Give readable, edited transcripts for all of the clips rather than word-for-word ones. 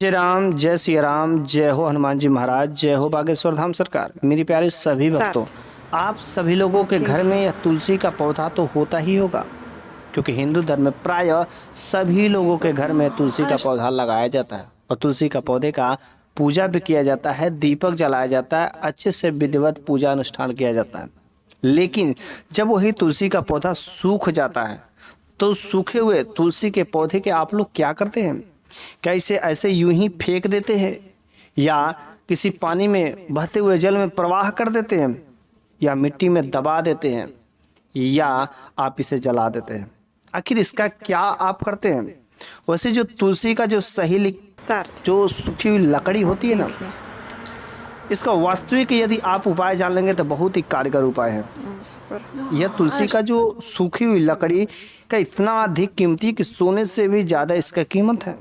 जय राम, जय सिया राम, जय हो हनुमान जी महाराज, जय हो बागेश्वर धाम सरकार। मेरी प्यारे सभी भक्तों, आप सभी लोगों के घर में यह तुलसी का पौधा तो होता ही होगा, क्योंकि हिंदू धर्म में प्राय सभी लोगों के घर में तुलसी का पौधा लगाया जाता है और तुलसी का पौधे का पूजा भी किया जाता है, दीपक जलाया जाता है, अच्छे से विधिवत पूजा अनुष्ठान किया जाता है। लेकिन जब वही तुलसी का पौधा सूख जाता है तो सूखे हुए तुलसी के पौधे के आप लोग क्या करते हैं? क्या इसे ऐसे यूं ही फेंक देते हैं, या किसी पानी में बहते हुए जल में प्रवाह कर देते हैं, या मिट्टी में दबा देते हैं, या आप इसे जला देते हैं? आखिर इसका क्या आप करते हैं? वैसे जो तुलसी का जो जो सूखी हुई लकड़ी होती है ना, इसका वास्तविक यदि आप उपाय जान लेंगे तो बहुत ही कारगर उपाय है। यह तुलसी का जो सूखी हुई लकड़ी का इतना अधिक कीमती कि सोने से भी ज़्यादा इसका कीमत है।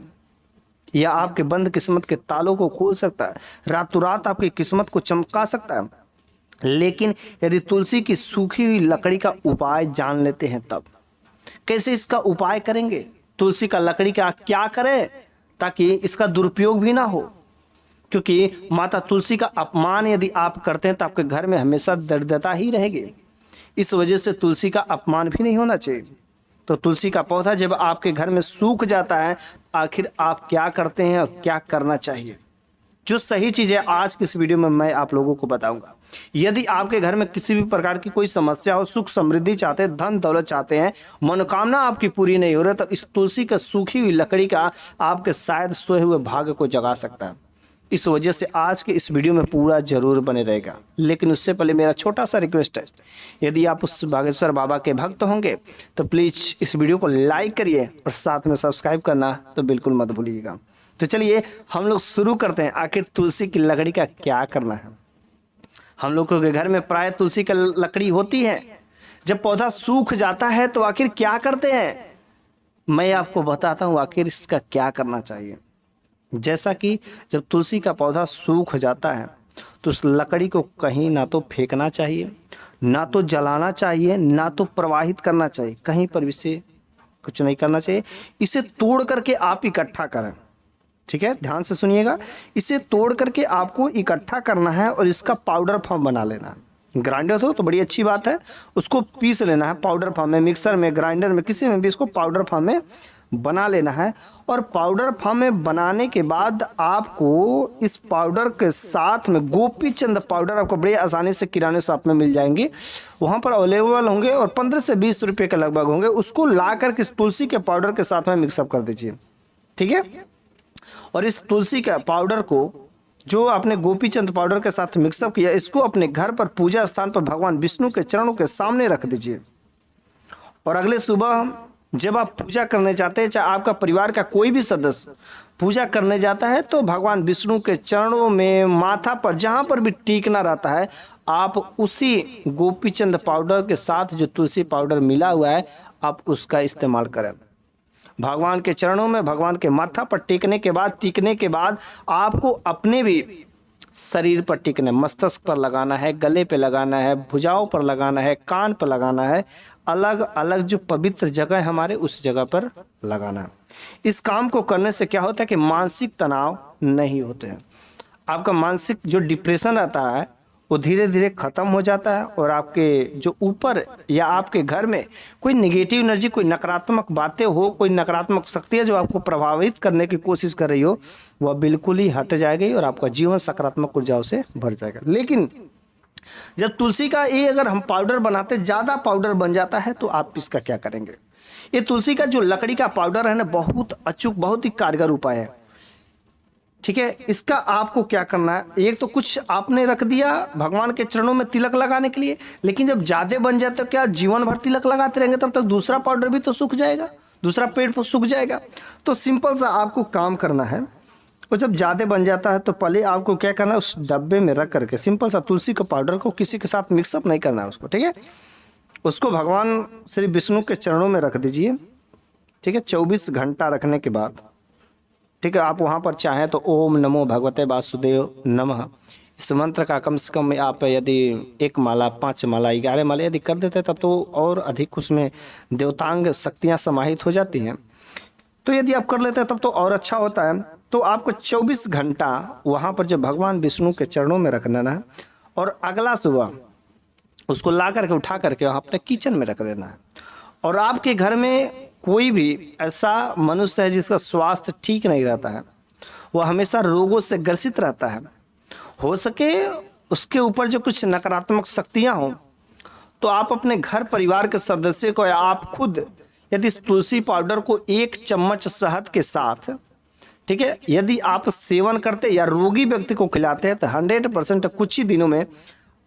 यह आपके बंद किस्मत के तालों को खोल सकता है, रातों रात आपकी किस्मत को चमका सकता है। लेकिन यदि तुलसी की सूखी हुई लकड़ी का उपाय जान लेते हैं तब कैसे इसका उपाय करेंगे? तुलसी का लकड़ी का क्या करें ताकि इसका दुरुपयोग भी ना हो, क्योंकि माता तुलसी का अपमान यदि आप करते हैं तो आपके घर में हमेशा दरिद्रता ही रहेगी। इस वजह से तुलसी का अपमान भी नहीं होना चाहिए। तो तुलसी का पौधा जब आपके घर में सूख जाता है, आखिर आप क्या करते हैं और क्या करना चाहिए? जो सही चीज़ें आज की इस वीडियो में मैं आप लोगों को बताऊंगा। यदि आपके घर में किसी भी प्रकार की कोई समस्या हो, सुख समृद्धि चाहते हैं, धन दौलत चाहते हैं, मनोकामना आपकी पूरी नहीं हो रही, तो इस तुलसी का सूखी हुई लकड़ी का आपके शायद सोए हुए भाग्य को जगा सकता है। इस वजह से आज के इस वीडियो में पूरा जरूर बने रहेगा। लेकिन उससे पहले मेरा छोटा सा रिक्वेस्ट है, यदि आप उस बागेश्वर बाबा के भक्त होंगे तो प्लीज़ इस वीडियो को लाइक करिए और साथ में सब्सक्राइब करना तो बिल्कुल मत भूलिएगा। तो चलिए हम लोग शुरू करते हैं। आखिर तुलसी की लकड़ी का क्या करना है? हम लोगों के घर में प्राय तुलसी की लकड़ी होती है। जब पौधा सूख जाता है तो आखिर क्या करते हैं? मैं आपको बताता हूँ आखिर इसका क्या करना चाहिए। जैसा कि जब तुलसी का पौधा सूख जाता है तो उस लकड़ी को कहीं ना तो फेंकना चाहिए, ना तो जलाना चाहिए, ना तो प्रवाहित करना चाहिए, कहीं पर भी इसे कुछ नहीं करना चाहिए। इसे तोड़ करके आप इकट्ठा करें। ठीक है, ध्यान से सुनिएगा। इसे तोड़ करके आपको इकट्ठा करना है और इसका पाउडर फॉर्म बना लेना है। ग्राइंडर हो तो बड़ी अच्छी बात है, उसको पीस लेना है पाउडर फॉर्म में, मिक्सर में, ग्राइंडर में, किसी में भी इसको पाउडर फॉर्म में बना लेना है। और पाउडर फॉर्म में बनाने के बाद आपको इस पाउडर के साथ में गोपी चंद पाउडर आपको बड़े आसानी से किराने शॉप में मिल जाएंगे, वहाँ पर अवेलेबल होंगे और 15 से 20 रुपये के लगभग होंगे। उसको ला करके इस तुलसी के पाउडर के साथ में मिक्सअप कर दीजिए। ठीक है, और इस तुलसी के पाउडर को जो आपने गोपी चंद पाउडर के साथ मिक्सअप किया, इसको अपने घर पर पूजा स्थान पर भगवान विष्णु के चरणों के सामने रख दीजिए। और अगले सुबह जब आप पूजा करने जाते हैं, चाहे आपका परिवार का कोई भी सदस्य पूजा करने जाता है, तो भगवान विष्णु के चरणों में, माथा पर, जहाँ पर भी टीकना रहता है, आप उसी गोपीचंद पाउडर के साथ जो तुलसी पाउडर मिला हुआ है आप उसका इस्तेमाल करें। भगवान के चरणों में, भगवान के माथा पर टीकने के बाद आपको अपने भी शरीर पर टीकना है, मस्तक पर लगाना है, गले पे लगाना है, भुजाओं पर लगाना है, कान पर लगाना है, अलग अलग जो पवित्र जगह है हमारे उस जगह पर लगाना है। इस काम को करने से क्या होता है कि मानसिक तनाव नहीं होते हैं। आपका मानसिक जो डिप्रेशन रहता है वो धीरे धीरे ख़त्म हो जाता है, और आपके जो ऊपर या आपके घर में कोई नेगेटिव एनर्जी, कोई नकारात्मक बातें हो, कोई नकारात्मक शक्तियाँ जो आपको प्रभावित करने की कोशिश कर रही हो, वह बिल्कुल ही हट जाएगी और आपका जीवन सकारात्मक ऊर्जाओं से भर जाएगा। लेकिन जब तुलसी का ये अगर हम पाउडर बनाते, ज़्यादा पाउडर बन जाता है, तो आप इसका क्या करेंगे? ये तुलसी का जो लकड़ी का पाउडर है ना, बहुत अचूक, बहुत ही कारगर उपाय है। ठीक है, इसका आपको क्या करना है, एक तो कुछ आपने रख दिया भगवान के चरणों में तिलक लगाने के लिए, लेकिन जब ज़्यादा बन जाए तो क्या जीवन भर तिलक लगाते रहेंगे? तब तक दूसरा पाउडर भी तो सूख जाएगा, दूसरा पेड़ सूख जाएगा। तो सिंपल सा आपको काम करना है। और जब ज़्यादा बन जाता है तो पहले आपको क्या करना है, उस डब्बे में रख करके सिंपल सा तुलसी का पाउडर को किसी के साथ मिक्सअप नहीं करना है उसको। ठीक है, उसको भगवान श्री विष्णु के चरणों में रख दीजिए। ठीक है, 24 घंटा रखने के बाद, ठीक है, आप वहाँ पर चाहें तो ओम नमो भगवते वासुदेव नमः इस मंत्र का कम से कम आप यदि 1 माला, 5 माला, 11 माला यदि कर देते तब तो और अधिक उसमें देवतांग शक्तियाँ समाहित हो जाती हैं। तो यदि आप कर लेते हैं तब तो और अच्छा होता है। तो आपको 24 घंटा वहाँ पर जो भगवान विष्णु के चरणों में रख देना है और अगला सुबह उसको ला करके उठा करके वहाँ अपने किचन में रख देना है। और आपके घर में कोई भी ऐसा मनुष्य है जिसका स्वास्थ्य ठीक नहीं रहता है, वह हमेशा रोगों से ग्रसित रहता है, हो सके उसके ऊपर जो कुछ नकारात्मक शक्तियाँ हों, तो आप अपने घर परिवार के सदस्य को या आप खुद यदि इस तुलसी पाउडर को 1 चम्मच शहद के साथ, ठीक है, यदि आप सेवन करते या रोगी व्यक्ति को खिलाते हैं तो 100% कुछ ही दिनों में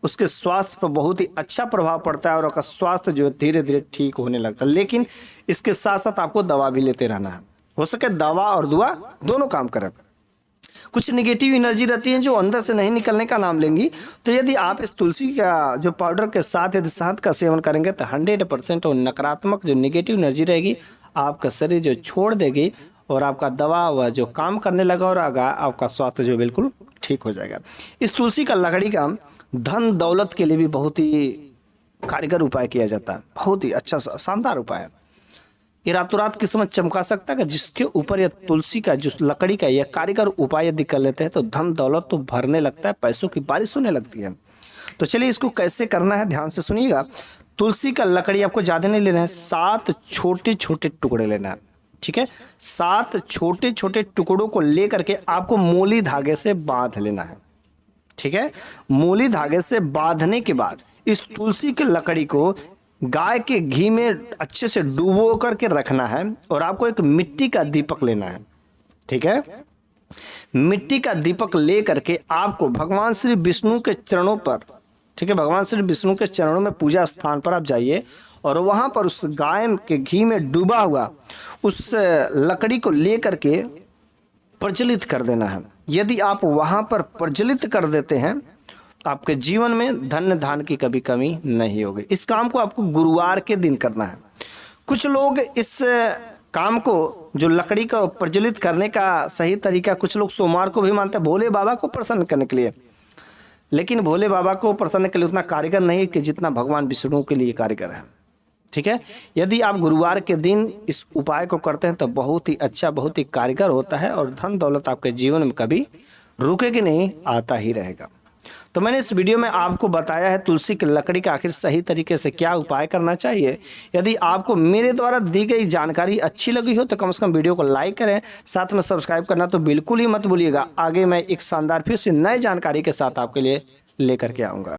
उसके स्वास्थ्य पर बहुत ही अच्छा प्रभाव पड़ता है और उसका स्वास्थ्य जो धीरे धीरे ठीक होने लगता है। लेकिन इसके साथ साथ आपको दवा भी लेते रहना है, हो सके दवा और दुआ दोनों काम करें। कुछ निगेटिव एनर्जी रहती है जो अंदर से नहीं निकलने का नाम लेंगी, तो यदि आप इस तुलसी का जो पाउडर के साथ यदि शहद का सेवन करेंगे तो 100% वो नकारात्मक जो निगेटिव एनर्जी रहेगी आपका शरीर जो छोड़ देगी और आपका दवा वह जो काम करने लगा और आपका स्वास्थ्य जो बिल्कुल ठीक हो जाएगा। इस तुलसी का लकड़ी का धन दौलत के लिए भी बहुत ही कारगर उपाय किया जाता है, बहुत ही अच्छा शानदार उपाय है। ये रातों रात किस्मत चमका सकता है। जिसके ऊपर यह तुलसी का जो लकड़ी का यह कारीगर उपाय यदि कर लेते हैं तो धन दौलत तो भरने लगता है, पैसों की बारिश होने लगती है। तो चलिए इसको कैसे करना है ध्यान से सुनिएगा। तुलसी का लकड़ी आपको ज़्यादा नहीं लेना है, 7 छोटे छोटे टुकड़े लेना है, ठीक है। 7 छोटे छोटे टुकड़ों को लेकर के आपको मोली धागे से बांध लेना है, ठीक है। मोली धागे से बांधने के बाद इस तुलसी की लकड़ी को गाय के घी में अच्छे से डुबो करके रखना है और आपको एक मिट्टी का दीपक लेना है, ठीक है। मिट्टी का दीपक ले करके आपको भगवान श्री विष्णु के चरणों पर, ठीक है, भगवान श्री विष्णु के चरणों में पूजा स्थान पर आप जाइए और वहां पर उस गाय के घी में डूबा हुआ उस लकड़ी को ले करके प्रज्वलित कर देना है। यदि आप वहां पर प्रज्वलित कर देते हैं तो आपके जीवन में धन धान की कभी कमी नहीं होगी। इस काम को आपको गुरुवार के दिन करना है। कुछ लोग इस काम को जो लकड़ी का प्रज्वलित करने का सही तरीका कुछ लोग सोमवार को भी मानते हैं भोले बाबा को प्रसन्न करने के लिए, लेकिन भोले बाबा को प्रसन्न के लिए उतना कारीगर नहीं कि जितना भगवान विष्णु के लिए कारीगर है, ठीक है। यदि आप गुरुवार के दिन इस उपाय को करते हैं तो बहुत ही अच्छा, बहुत ही कारगर होता है और धन दौलत आपके जीवन में कभी रुकेगी नहीं, आता ही रहेगा। तो मैंने इस वीडियो में आपको बताया है तुलसी की लकड़ी का आखिर सही तरीके से क्या उपाय करना चाहिए। यदि आपको मेरे द्वारा दी गई जानकारी अच्छी लगी हो तो कम से कम वीडियो को लाइक करें, साथ में सब्सक्राइब करना तो बिल्कुल ही मत भूलिएगा। आगे मैं एक शानदार फिर से नई जानकारी के साथ आपके लिए लेकर के आऊँगा।